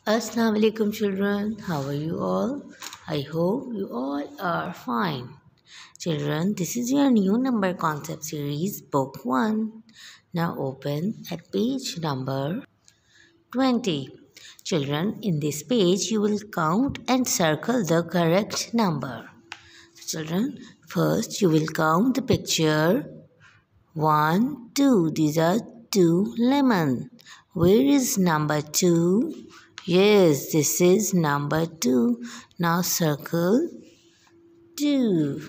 Assalamu alaikum children, how are you all? I hope you all are fine. Children, this is your new number concept series, book 1. Now open at page number 20. Children, in this page you will count and circle the correct number. So children, first you will count the picture 1, 2. These are 2 lemons. Where is number 2? Yes, this is number 2. Now circle 2.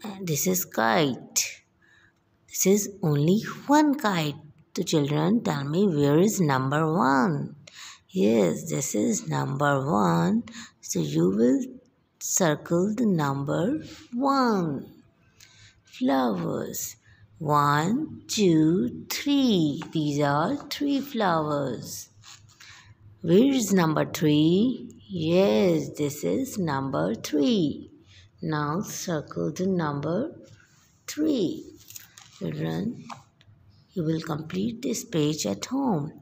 And this is kite. This is only one kite. So children, tell me where is number 1? Yes, this is number 1. So you will circle the number 1. Flowers. 1, 2, 3. These are 3 flowers. Where is number 3? Yes, this is number 3. Now circle the number 3. Children, you will complete this page at home.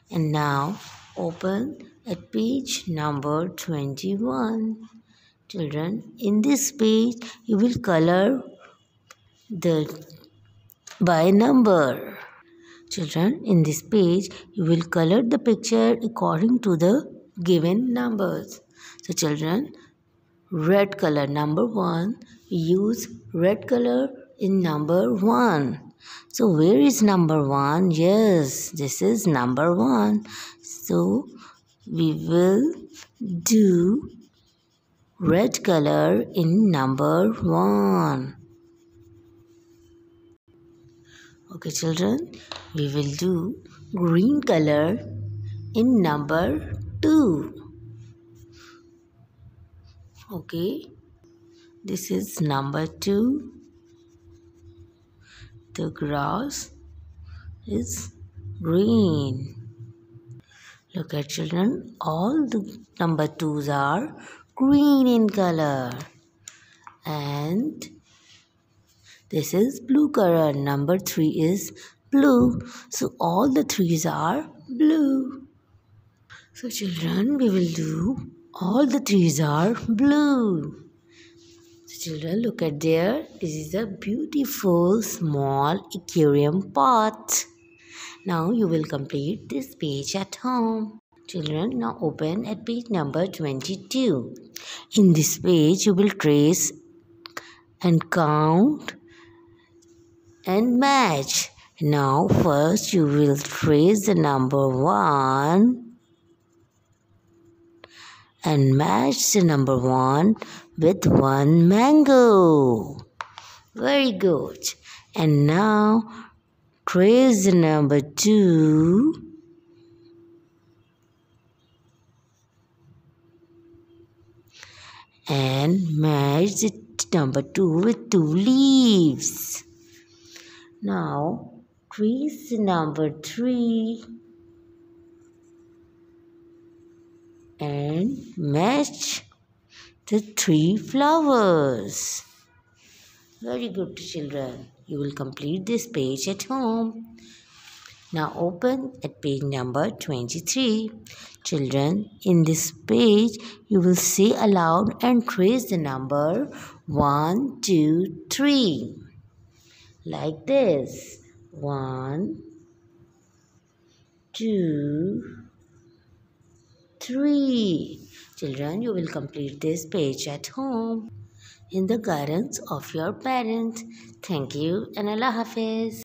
And now open at page number 21. Children, in this page you will color by number. Children, in this page, you will color the picture according to the given numbers. So children, red color number 1, we use red color in number 1. So where is number 1? Yes, this is number 1. So we will do red color in number 1. Okay children, we will do green color in number 2. Okay, this is number 2. The grass is green. Look at children, all the number 2s are green in color. And this is blue color. Number 3 is blue. So all the 3s are blue. So children, we will do all the 3s are blue. So children, look at there. This is a beautiful small aquarium pot. Now you will complete this page at home. Children, now open at page number 22. In this page, you will trace and count and match. Now first you will trace the number 1 and match the number 1 with 1 mango. Very good. And now trace the number 2 and match the number 2 with 2 leaves. Now, trace the number 3 and match the 3 flowers. Very good, children. You will complete this page at home. Now open at page number 23. Children, in this page, you will say aloud and trace the number 1, 2, 3. Like this. 1, 2, 3. Children, you will complete this page at home in the guidance of your parents. Thank you and Allah Hafiz.